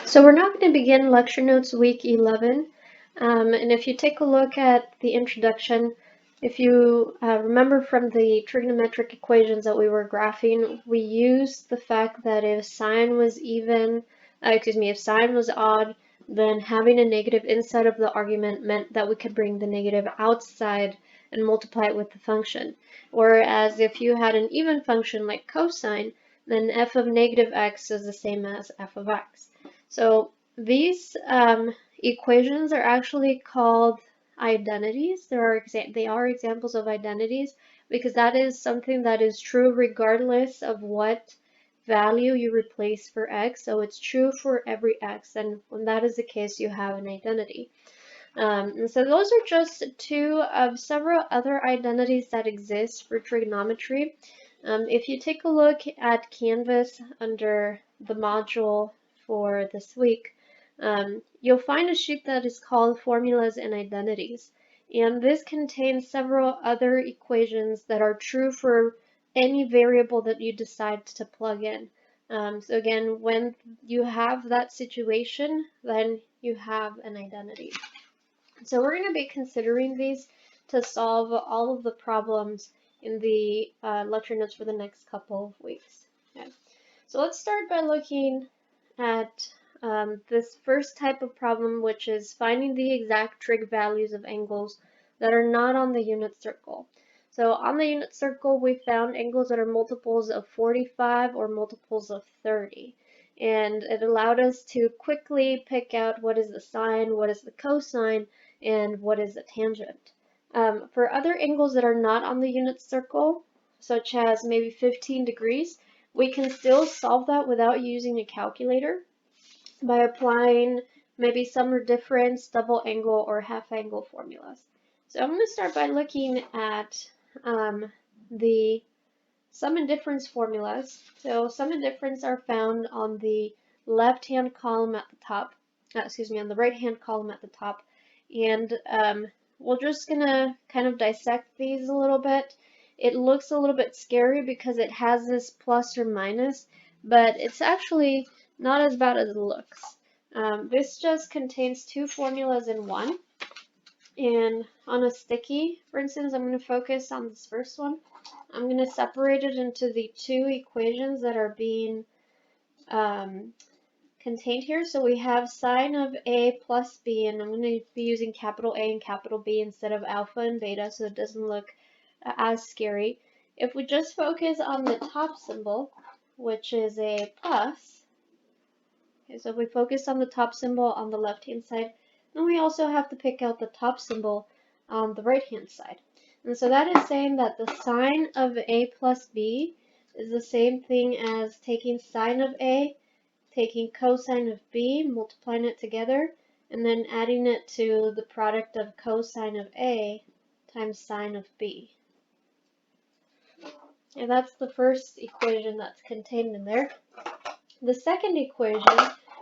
So we're now going to begin lecture notes week 11. And if you take a look at the introduction, if you remember from the trigonometric equations that we were graphing, we used the fact that if sine was if sine was odd, then having a negative inside of the argument meant that we could bring the negative outside and multiply it with the function. Whereas if you had an even function like cosine, then f of negative x is the same as f of x. So these equations are actually called identities. They are examples of identities because that is something that is true regardless of what value you replace for x. So it's true for every x, and when that is the case, you have an identity. And so those are just two of several other identities that exist for trigonometry. If you take a look at Canvas under the module for this week, you'll find a sheet that is called Formulas and Identities. And this contains several other equations that are true for any variable that you decide to plug in. So again, when you have that situation, then you have an identity. So we're going to be considering these to solve all of the problems in the lecture notes for the next couple of weeks. Okay. So let's start by looking at this first type of problem, which is finding the exact trig values of angles that are not on the unit circle. So on the unit circle, we found angles that are multiples of 45 or multiples of 30. And it allowed us to quickly pick out what is the sine, what is the cosine, and what is the tangent. For other angles that are not on the unit circle, such as maybe 15 degrees, we can still solve that without using a calculator by applying maybe sum or difference, double angle, or half angle formulas. So I'm going to start by looking at the sum and difference formulas. So sum and difference are found on the left-hand column at the top, on the right-hand column at the top. And we're just going to kind of dissect these a little bit. It looks a little bit scary because it has this plus or minus, but it's actually not as bad as it looks. This just contains two formulas in one. And on a sticky, for instance, I'm going to focus on this first one. I'm going to separate it into the two equations that are being contained here. So we have sine of A plus B, and I'm going to be using capital A and capital B instead of alpha and beta, so it doesn't look as scary. If we just focus on the top symbol, which is a plus, okay, so if we focus on the top symbol on the left-hand side, then we also have to pick out the top symbol on the right-hand side. And so that is saying that the sine of A plus B is the same thing as taking sine of A, taking cosine of B, multiplying it together, and then adding it to the product of cosine of A times sine of B. And that's the first equation that's contained in there. The second equation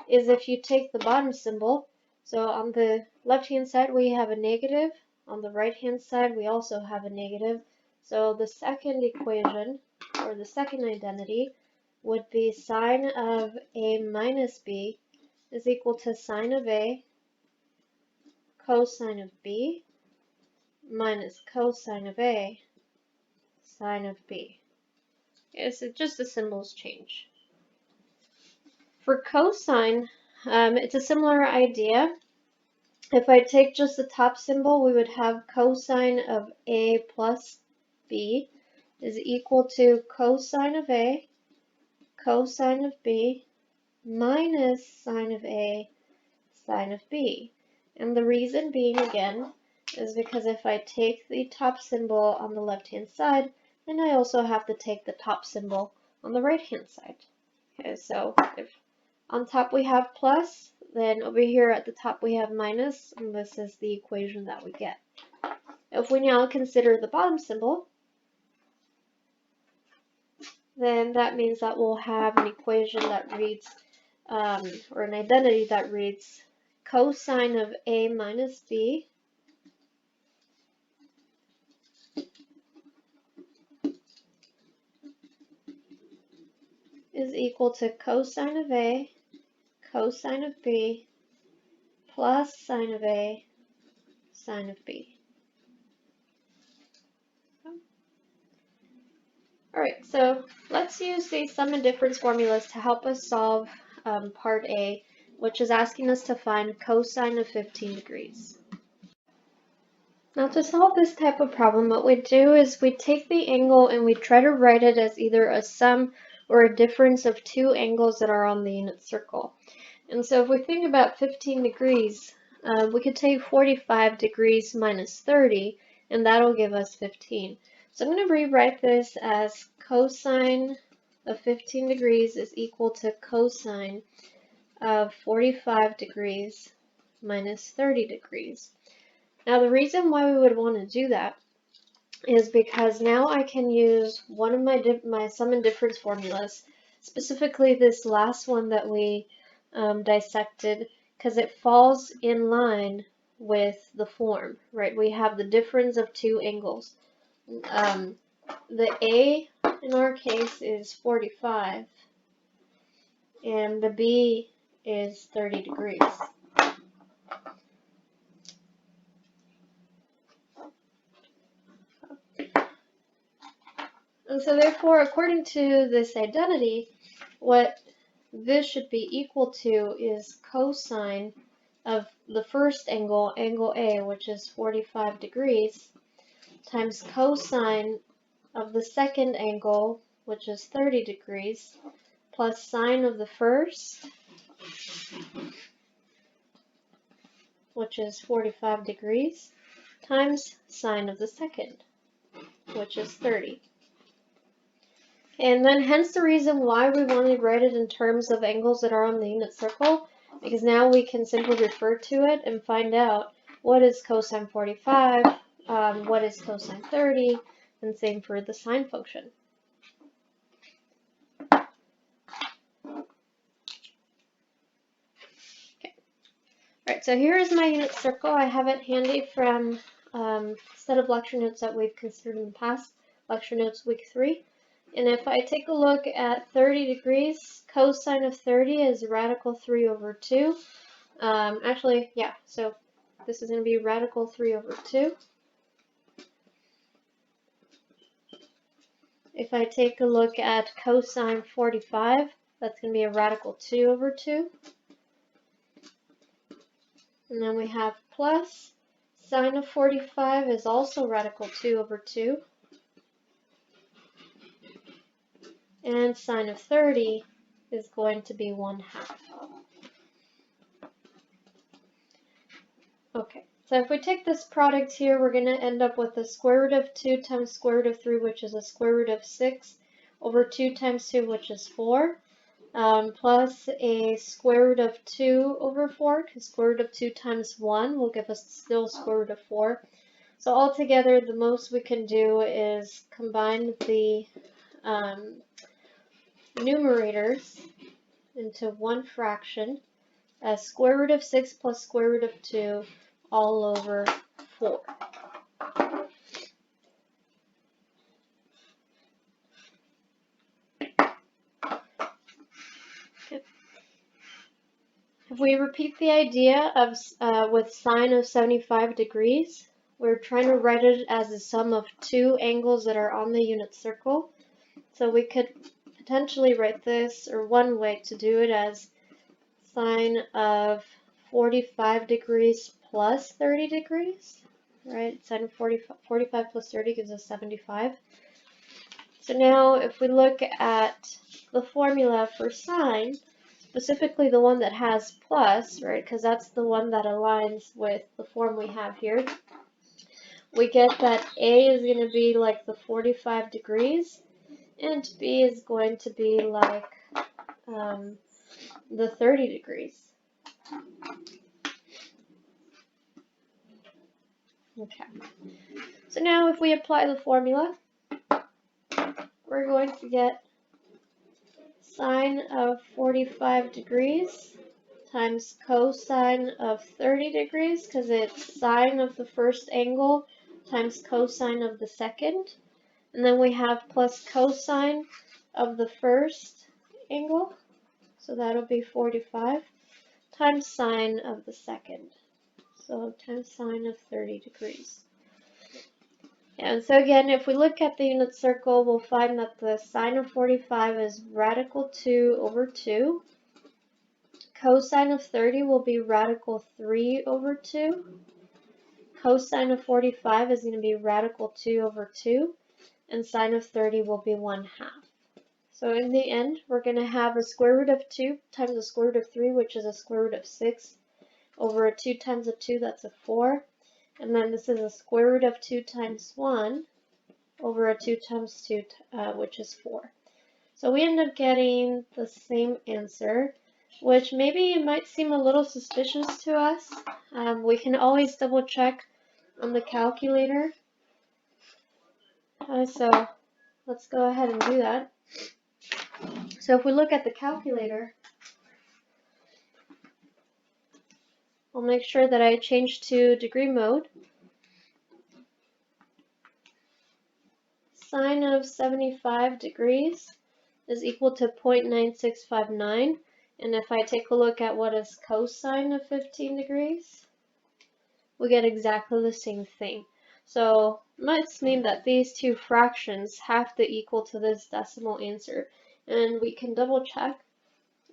is if you take the bottom symbol, so on the left-hand side we have a negative, on the right-hand side we also have a negative. So the second equation, or the second identity, would be sine of A minus B is equal to sine of A cosine of B minus cosine of A sine of B. It's just the symbols change. For cosine, it's a similar idea. If I take just the top symbol, we would have cosine of A plus B is equal to cosine of A cosine of B minus sine of A sine of B. And the reason being, again, is because if I take the top symbol on the left-hand side, then I also have to take the top symbol on the right-hand side. Okay, so if on top we have plus, then over here at the top we have minus, and this is the equation that we get. If we now consider the bottom symbol, then that means that we'll have an equation that reads, or an identity that reads cosine of A minus B is equal to cosine of A cosine of B plus sine of A sine of B. Alright, so let's use the sum and difference formulas to help us solve part A, which is asking us to find cosine of 15 degrees. Now to solve this type of problem, what we do is we take the angle and we try to write it as either a sum or a difference of two angles that are on the unit circle. And so if we think about 15 degrees, we could take 45 degrees minus 30, and that'll give us 15. So I'm going to rewrite this as cosine of 15 degrees is equal to cosine of 45 degrees minus 30 degrees. Now the reason why we would want to do that is because now I can use one of my sum and difference formulas, specifically this last one that we dissected, because it falls in line with the form, right? We have the difference of two angles. The A in our case is 45 and the B is 30 degrees. And so therefore, according to this identity, what this should be equal to is cosine of the first angle, angle A, which is 45 degrees, times cosine of the second angle, which is 30 degrees, plus sine of the first, which is 45 degrees, times sine of the second, which is 30. And then hence the reason why we want to write it in terms of angles that are on the unit circle, because now we can simply refer to it and find out what is cosine 45, what is cosine 30, and same for the sine function. Okay. Alright, so here is my unit circle. I have it handy from a set of lecture notes that we've considered in the past, lecture notes week 3. And if I take a look at 30 degrees, cosine of 30 is radical 3 over 2. Actually, yeah, so this is going to be radical 3 over 2. If I take a look at cosine 45, that's going to be a radical 2 over 2. And then we have plus sine of 45 is also radical 2 over 2. And sine of 30 is going to be 1/2. Okay, so if we take this product here, we're going to end up with the square root of 2 times square root of 3, which is a square root of 6, over 2 times 2, which is 4, plus a square root of 2 over 4, because square root of 2 times 1 will give us still square root of 4. So altogether, the most we can do is combine the numerators into one fraction as square root of 6 plus square root of 2 all over 4. Okay. If we repeat the idea of with sine of 75 degrees, we're trying to write it as a sum of two angles that are on the unit circle. So we could potentially write this, or one way to do it, as sine of 45 degrees plus 30 degrees, right? Sine of 45 plus 30 gives us 75. So now if we look at the formula for sine, specifically the one that has plus, right, because that's the one that aligns with the form we have here, we get that A is going to be like the 45 degrees, and B is going to be like the 30 degrees. Okay, so now if we apply the formula, we're going to get sine of 45 degrees times cosine of 30 degrees, because it's sine of the first angle times cosine of the second. And then we have plus cosine of the first angle, so that'll be 45. times sine of the second. So times sine of 30 degrees. And so again, if we look at the unit circle, we'll find that the sine of 45 is radical 2 over 2. Cosine of 30 will be radical 3 over 2. Cosine of 45 is going to be radical 2 over 2. And sine of 30 will be 1/2. So in the end, we're going to have a square root of 2 times the square root of 3, which is a square root of 6, over a 2 times a 2, that's a 4. And then this is a square root of 2 times 1 over a 2 times 2, which is 4. So we end up getting the same answer, which maybe might seem a little suspicious to us. We can always double check on the calculator. So let's go ahead and do that. So if we look at the calculator, I'll make sure that I change to degree mode. Sine of 75 degrees is equal to 0.9659. And if I take a look at what is cosine of 15 degrees, we get exactly the same thing. So it must mean that these two fractions have to equal to this decimal answer. And we can double check.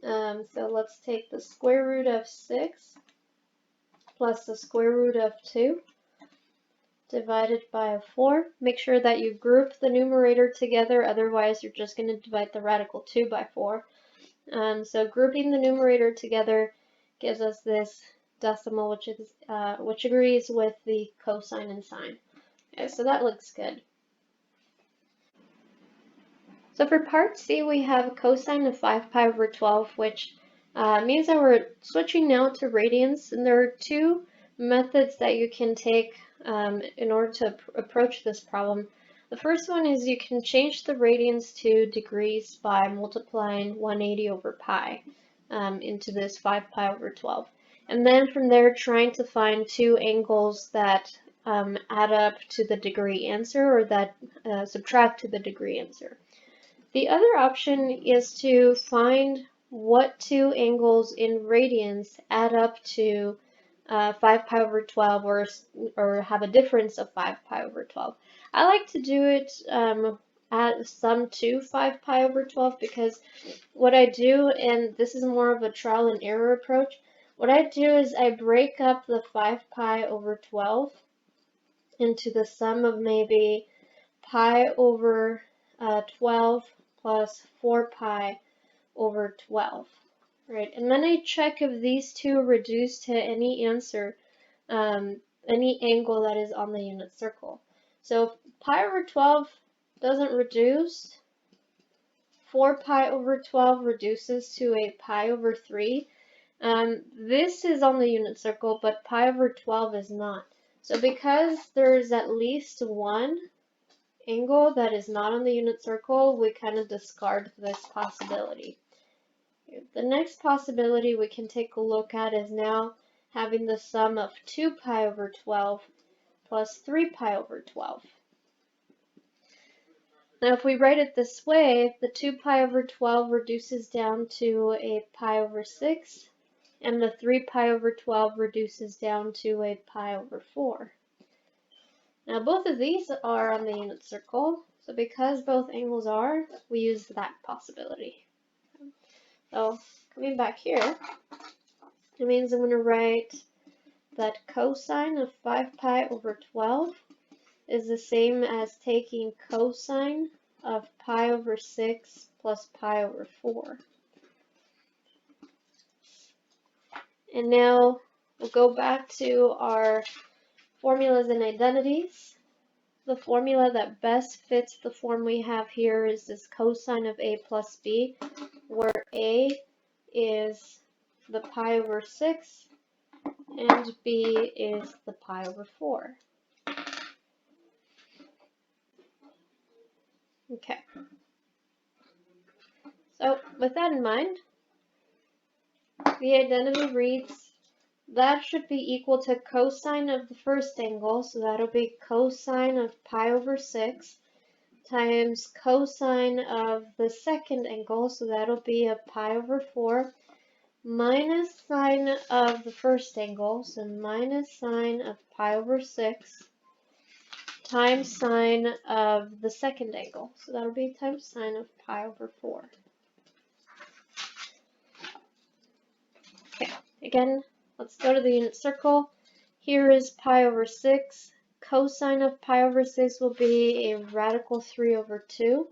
So let's take the square root of 6 plus the square root of 2 divided by 4. Make sure that you group the numerator together, otherwise you're just going to divide the radical 2 by 4. So grouping the numerator together gives us this decimal, which agrees with the cosine and sine. Okay, so that looks good. So for part C, we have cosine of 5 pi over 12, which means that we're switching now to radians, and there are two methods that you can take in order to approach this problem. The first one is you can change the radians to degrees by multiplying 180 over pi into this 5 pi over 12. And then from there, trying to find two angles that add up to the degree answer, or that subtract to the degree answer. The other option is to find what two angles in radians add up to 5 pi over 12, or have a difference of 5 pi over 12. I like to do it at sum to 5 pi over 12, because what I do, and this is more of a trial and error approach, what I do is I break up the 5 pi over 12 into the sum of maybe pi over 12 plus 4 pi over 12, right? And then I check if these two reduce to any answer, any angle that is on the unit circle. So if pi over 12 doesn't reduce, 4 pi over 12 reduces to a pi over 3. This is on the unit circle, but pi over 12 is not. So because there's at least one angle that is not on the unit circle, we kind of discard this possibility. The next possibility we can take a look at is now having the sum of 2 pi over 12 plus 3 pi over 12. Now if we write it this way, the 2 pi over 12 reduces down to a pi over 6, and the 3 pi over 12 reduces down to a pi over 4. Now both of these are on the unit circle, so because both angles are, we use that possibility. So coming back here, it means I'm going to write that cosine of 5 pi over 12 is the same as taking cosine of pi over 6 plus pi over 4. And now we'll go back to our formulas and identities. The formula that best fits the form we have here is this cosine of a plus b, where a is the pi over 6 and b is the pi over 4. Okay. So with that in mind, the identity reads that should be equal to cosine of the first angle, so that'll be cosine of pi over 6, times cosine of the second angle, so that'll be a pi over 4, minus sine of the first angle, so minus sine of pi over 6, times sine of the second angle. So that'll be times sine of pi over 4. Okay, again, let's go to the unit circle. Here is pi over 6. Cosine of pi over 6 will be a radical 3 over 2.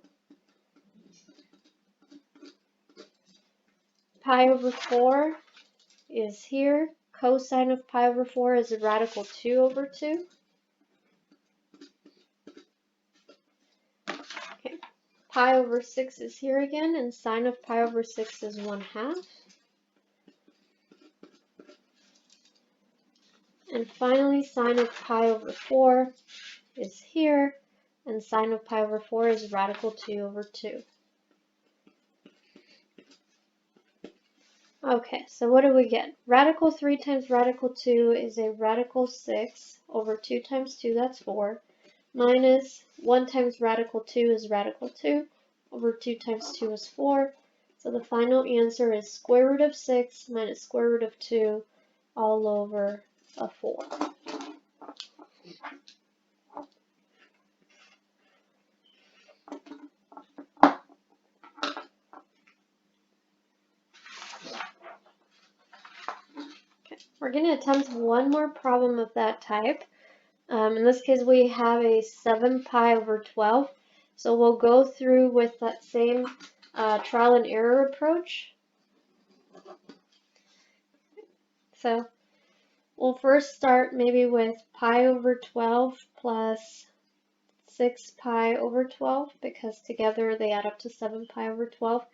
Pi over 4 is here. Cosine of pi over 4 is a radical 2 over 2. Okay. Pi over 6 is here again, and sine of pi over 6 is 1/2. And finally, sine of pi over 4 is here, and sine of pi over 4 is radical 2 over 2. Okay, so what do we get? Radical 3 times radical 2 is a radical 6 over 2 times 2, that's 4, minus 1 times radical 2 is radical 2, over 2 times 2 is 4. So the final answer is square root of 6 minus square root of 2 all over a 4. We're going to attempt one more problem of that type. In this case, we have a 7 pi over 12. So we'll go through with that same trial and error approach. So we'll first start maybe with pi over 12 plus 6 pi over 12, because together they add up to 7 pi over 12.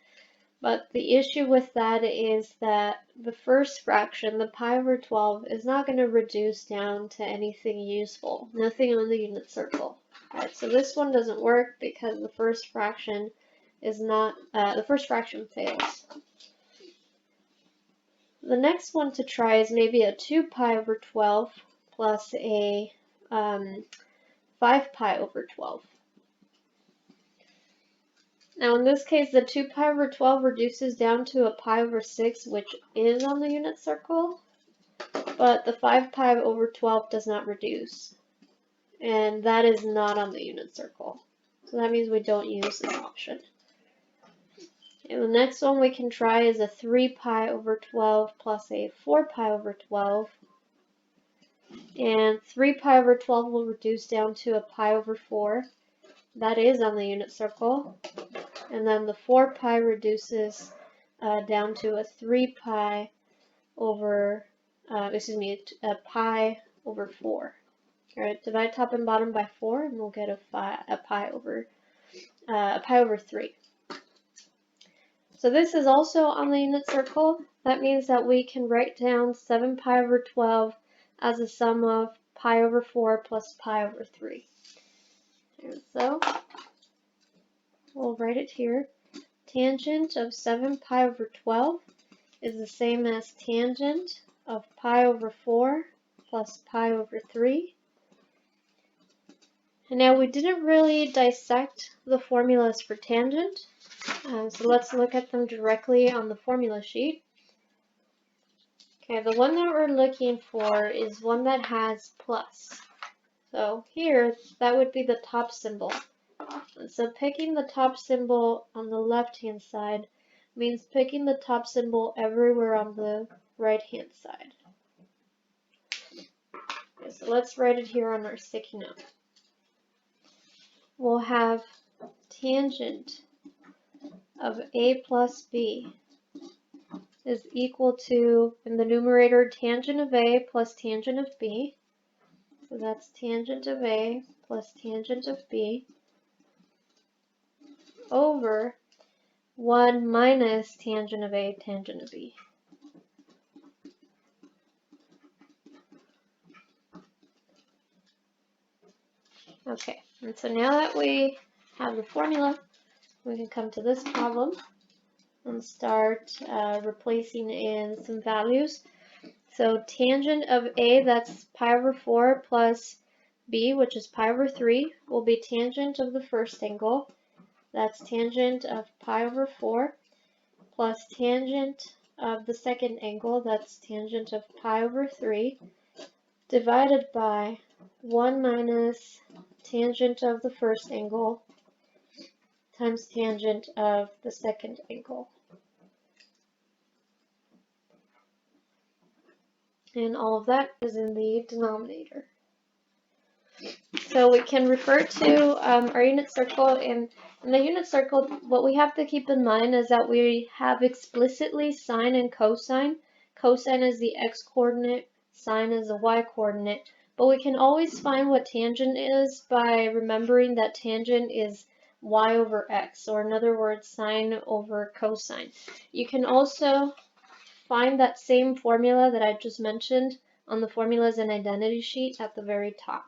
But the issue with that is that the first fraction, the pi over 12, is not going to reduce down to anything useful, nothing on the unit circle. Alright, so this one doesn't work because the first fraction is not, the first fraction fails. The next one to try is maybe a 2 pi over 12 plus a 5 pi over 12. Now in this case, the 2 pi over 12 reduces down to a pi over 6, which is on the unit circle, but the 5 pi over 12 does not reduce, and that is not on the unit circle. So that means we don't use this option. And the next one we can try is a 3 pi over 12 plus a 4 pi over 12, and 3 pi over 12 will reduce down to a pi over 4. That is on the unit circle. And then the 4 pi reduces down to a 3 pi over, a pi over 4. Alright, divide top and bottom by 4, and we'll get a pi over 3. So this is also on the unit circle. That means that we can write down 7 pi over 12 as a sum of pi over 4 plus pi over 3. And so we'll write it here. Tangent of 7 pi over 12 is the same as tangent of pi over 4 plus pi over 3. And now we didn't really dissect the formulas for tangent, so let's look at them directly on the formula sheet. Okay, the one that we're looking for is one that has plus. So here, that would be the top symbol. And so picking the top symbol on the left-hand side means picking the top symbol everywhere on the right-hand side. Okay, so let's write it here on our sticky note. We'll have tangent of a plus b is equal to, in the numerator, tangent of a plus tangent of b. So that's tangent of a plus tangent of b over 1 minus tangent of a tangent of b. Okay, and so now that we have the formula, we can come to this problem and start replacing in some values. So tangent of a, that's pi over 4 plus b, which is pi over 3, will be tangent of the first angle. That's tangent of pi over 4 plus tangent of the second angle, that's tangent of pi over 3, divided by 1 minus tangent of the first angle times tangent of the second angle. And all of that is in the denominator. So we can refer to our unit circle, and in the unit circle, what we have to keep in mind is that we have explicitly sine and cosine. Cosine is the x-coordinate, sine is the y-coordinate, but we can always find what tangent is by remembering that tangent is y over x, or in other words, sine over cosine. You can also find that same formula that I just mentioned on the formulas and identity sheet at the very top.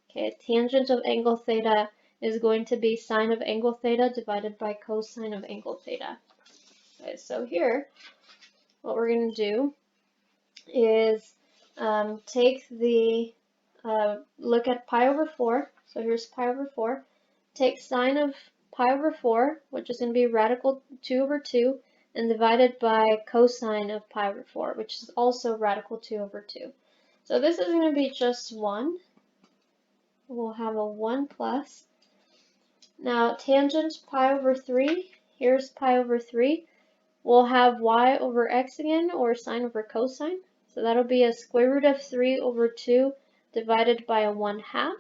Okay, tangent of angle theta is going to be sine of angle theta divided by cosine of angle theta. Okay, so here, what we're going to do is take the, look at pi over 4. So here's pi over 4. Take sine of pi over 4, which is going to be radical 2 over 2, and divided by cosine of pi over 4, which is also radical 2 over 2. So this is going to be just 1. We'll have a 1 plus. Now tangent pi over 3, here's pi over 3. We'll have y over x again, or sine over cosine. So that'll be a square root of 3 over 2 divided by a 1/2.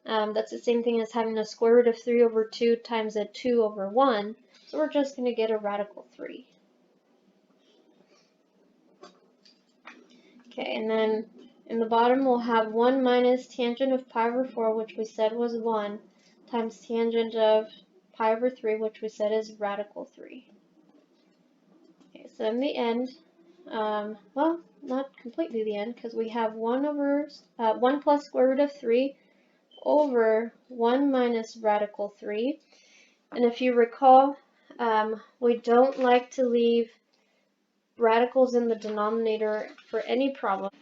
That's the same thing as having a square root of 3 over 2 times a 2 over 1. So we're just going to get a radical 3. Okay, and then in the bottom we'll have 1 minus tangent of pi over 4, which we said was 1, times tangent of pi over 3, which we said is radical 3. Okay, so in the end, well, not completely the end, because we have 1 plus square root of 3 over 1 minus radical 3. And if you recall, we don't like to leave radicals in the denominator for any problem.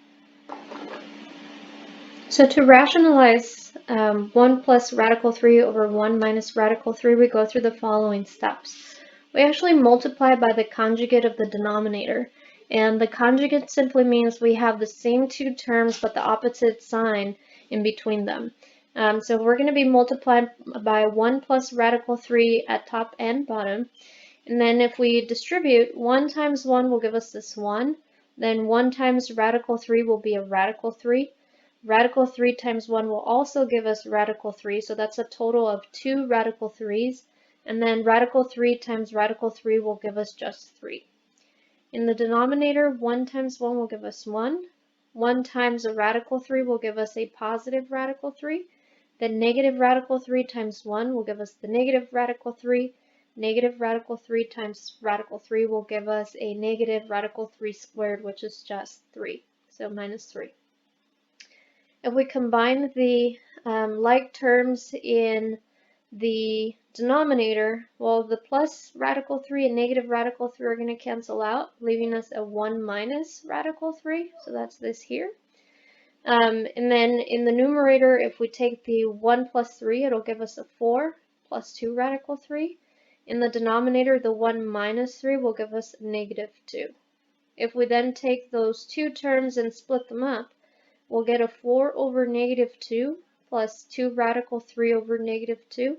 So to rationalize 1 plus radical 3 over 1 minus radical 3, we go through the following steps. We actually multiply by the conjugate of the denominator. And the conjugate simply means we have the same two terms but the opposite sign in between them. So we're going to be multiplied by 1 plus radical 3 at top and bottom. And then if we distribute, 1 times 1 will give us this 1. Then 1 times radical 3 will be a radical 3. Radical 3 times 1 will also give us radical 3, so that's a total of 2 radical 3's. And then radical 3 times radical 3 will give us just 3. In the denominator, 1 times 1 will give us 1. 1 times a radical 3 will give us a positive radical 3. Then negative radical 3 times 1 will give us the negative radical 3. Negative radical 3 times radical 3 will give us a negative radical 3 squared, which is just 3, so minus 3. If we combine the like terms in the denominator, well, the plus radical 3 and negative radical 3 are going to cancel out, leaving us a 1 minus radical 3, so that's this here. And then in the numerator, if we take the 1 plus 3, it'll give us a 4 plus 2 radical 3. In the denominator, the 1 minus 3 will give us negative 2. If we then take those two terms and split them up, we'll get a 4 over negative 2 plus 2 radical 3 over negative 2.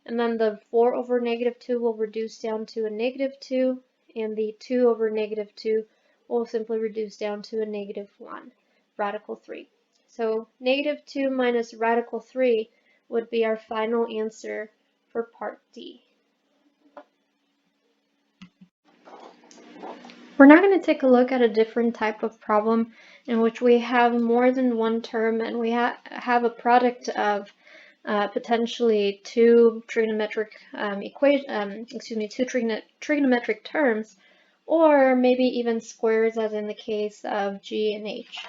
And then the 4 over negative 2 will reduce down to a negative 2. And the 2 over negative 2 will simply reduce down to a negative 1, radical 3. So negative 2 minus radical 3 would be our final answer for part D. We're now going to take a look at a different type of problem in which we have more than one term and we have a product of potentially two trigonometric trigonometric terms, or maybe even squares, as in the case of G and H.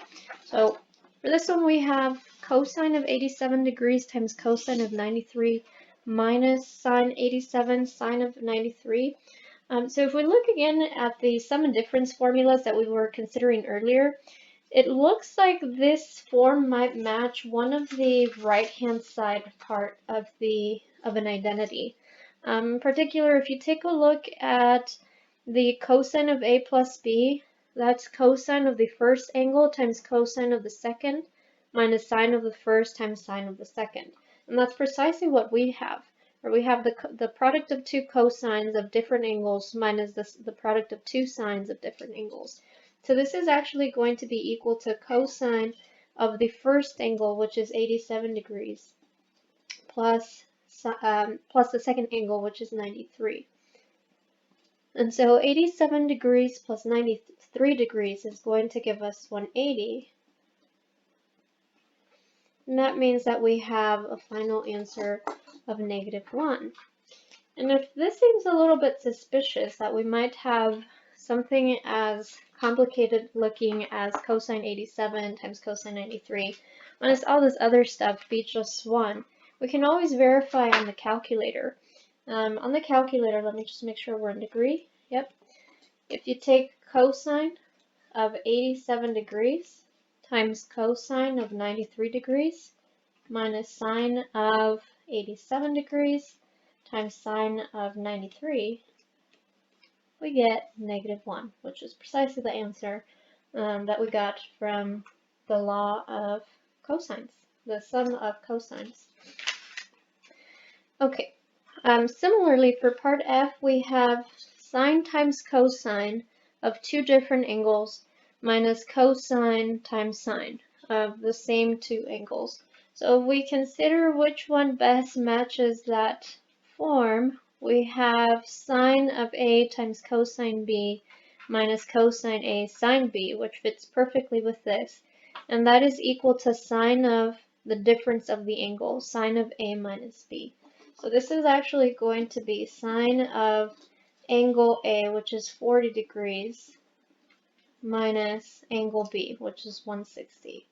So for this one, we have cosine of 87 degrees times cosine of 93 minus sine 87 sine of 93. So if we look again at the sum and difference formulas that we were considering earlier, it looks like this form might match one of the right-hand side part of an identity. In particular, if you take a look at the cosine of a plus b, that's cosine of the first angle times cosine of the second minus sine of the first times sine of the second. And that's precisely what we have. Or we have the product of two cosines of different angles minus the product of two sines of different angles. So this is actually going to be equal to cosine of the first angle, which is 87 degrees, plus the second angle, which is 93. And so 87 degrees plus 93 degrees is going to give us 180. And that means that we have a final answer of -1. And if this seems a little bit suspicious that we might have something as complicated looking as cosine 87 times cosine 93, minus all this other stuff be just 1, we can always verify on the calculator. On the calculator, let me just make sure we're in degree. Yep. If you take cosine of 87 degrees times cosine of 93 degrees minus sine of 87 degrees times sine of 93, we get -1, which is precisely the answer that we got from the law of cosines, the sum of cosines. Okay, similarly for part F, we have sine times cosine of two different angles minus cosine times sine of the same two angles. So if we consider which one best matches that form, we have sine of A times cosine B minus cosine A sine B, which fits perfectly with this. And that is equal to sine of the difference of the angle, sine of A minus B. So this is actually going to be sine of angle A, which is 40 degrees, minus angle B, which is 160.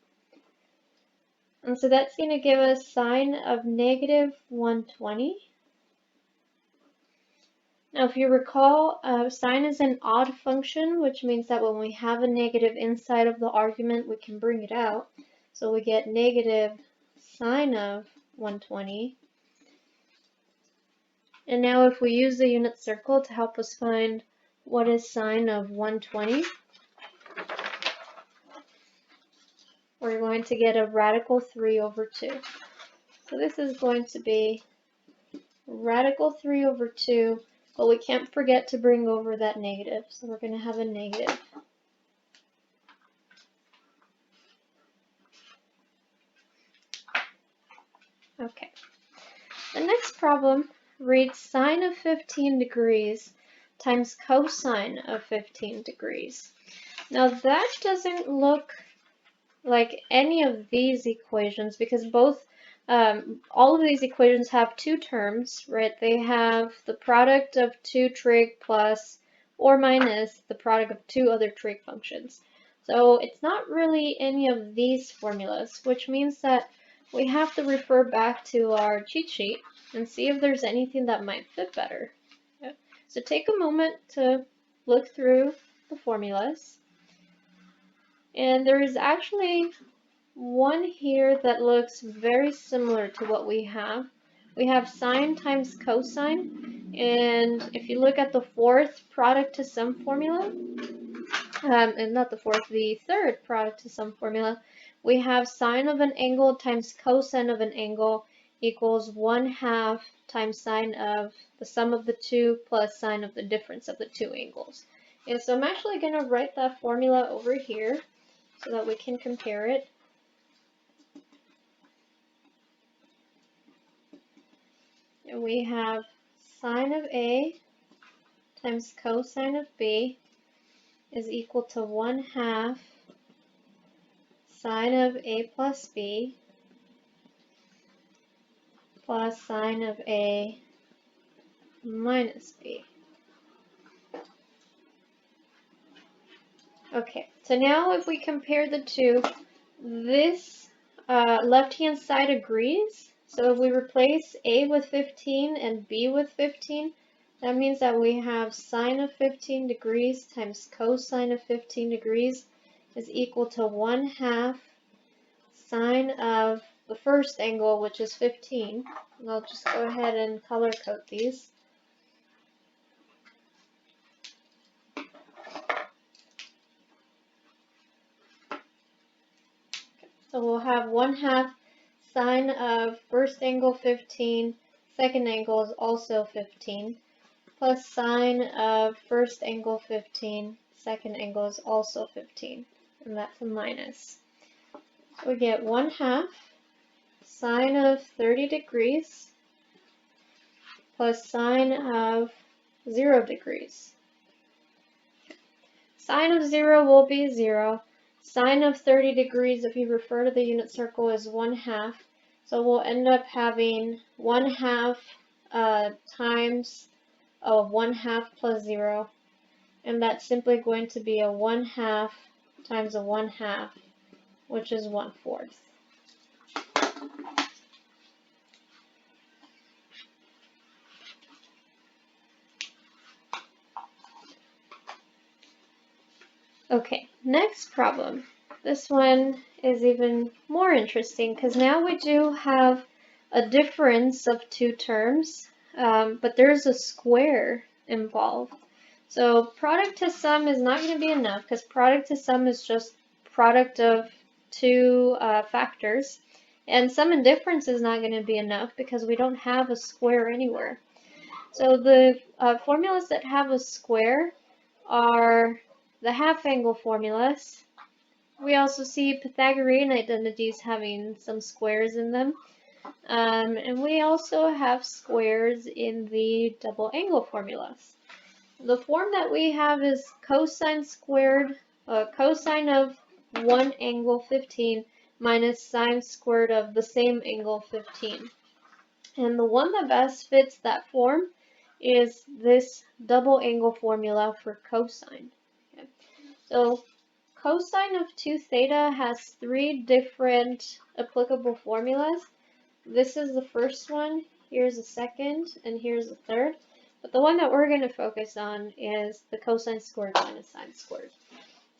And so that's going to give us sine of -120. Now, if you recall, sine is an odd function, which means that when we have a negative inside of the argument, we can bring it out. So we get negative sine of 120. And now if we use the unit circle to help us find what is sine of 120, we're going to get a radical 3 over 2. So this is going to be radical 3 over 2, but we can't forget to bring over that negative. So we're going to have a negative. Okay. The next problem reads sine of 15 degrees times cosine of 15 degrees. Now that doesn't look like any of these equations because all of these equations have two terms, right? They have the product of two trig plus or minus the product of two other trig functions. So it's not really any of these formulas, which means that we have to refer back to our cheat sheet and see if there's anything that might fit better. Yeah. So take a moment to look through the formulas. And there is actually one here that looks very similar to what we have. We have sine times cosine, and if you look at the fourth product to sum formula, and not the fourth, the third product to sum formula, we have sine of an angle times cosine of an angle equals 1/2 times sine of the sum of the two plus sine of the difference of the two angles. And so I'm actually going to write that formula over here so that we can compare it. And we have sine of A times cosine of B is equal to 1/2 sine of A plus B plus sine of A minus B. Okay, so now if we compare the two, this left-hand side agrees. So if we replace A with 15 and B with 15, that means that we have sine of 15 degrees times cosine of 15 degrees is equal to 1/2 sine of the first angle, which is 15. And I'll just go ahead and color code these. So we'll have 1/2 sine of first angle 15, second angle is also 15, plus sine of first angle 15, second angle is also 15, and that's a minus. So we get 1/2 sine of 30 degrees plus sine of 0 degrees. Sine of 0 will be 0. Sine of 30 degrees, if you refer to the unit circle, is 1/2. So we'll end up having 1/2 times 1/2 plus 0. And that's simply going to be a 1/2 times a 1/2, which is 1/4. Okay, next problem. This one is even more interesting because now we do have a difference of two terms, but there's a square involved. So product to sum is not going to be enough because product to sum is just product of two factors. And sum and difference is not going to be enough because we don't have a square anywhere. So the formulas that have a square are the half angle formulas. We also see Pythagorean identities having some squares in them. And we also have squares in the double angle formulas. The form that we have is cosine squared, cosine of one angle 15 minus sine squared of the same angle 15. And the one that best fits that form is this double angle formula for cosine. Okay. So cosine of 2 theta has 3 different applicable formulas. This is the first one, here's the second, and here's the third. But the one that we're going to focus on is the cosine squared minus sine squared.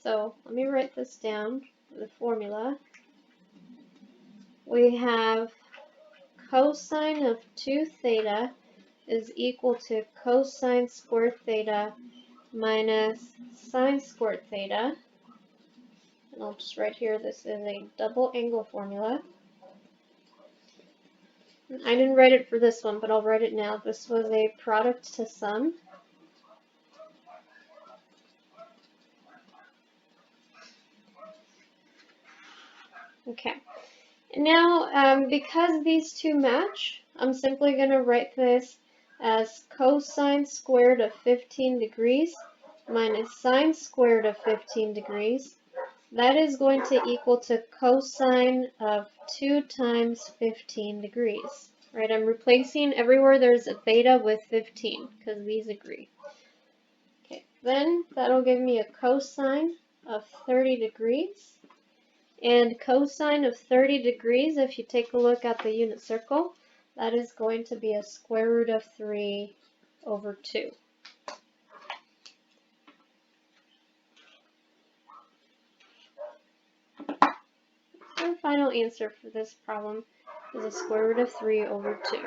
So let me write this down, the formula. We have cosine of 2 theta is equal to cosine squared theta minus sine squared theta. And I'll just write here, this is a double angle formula. I didn't write it for this one, but I'll write it now. This was a product to sum. Okay. And now, because these two match, I'm simply going to write this as cosine squared of 15 degrees minus sine squared of 15 degrees. That is going to equal to cosine of 2 times 15 degrees. Right, I'm replacing everywhere there's a theta with 15 because these agree. Okay, then that'll give me a cosine of 30 degrees. And cosine of 30 degrees, if you take a look at the unit circle, that is going to be a square root of 3 over 2. Our final answer for this problem is a square root of 3 over 2.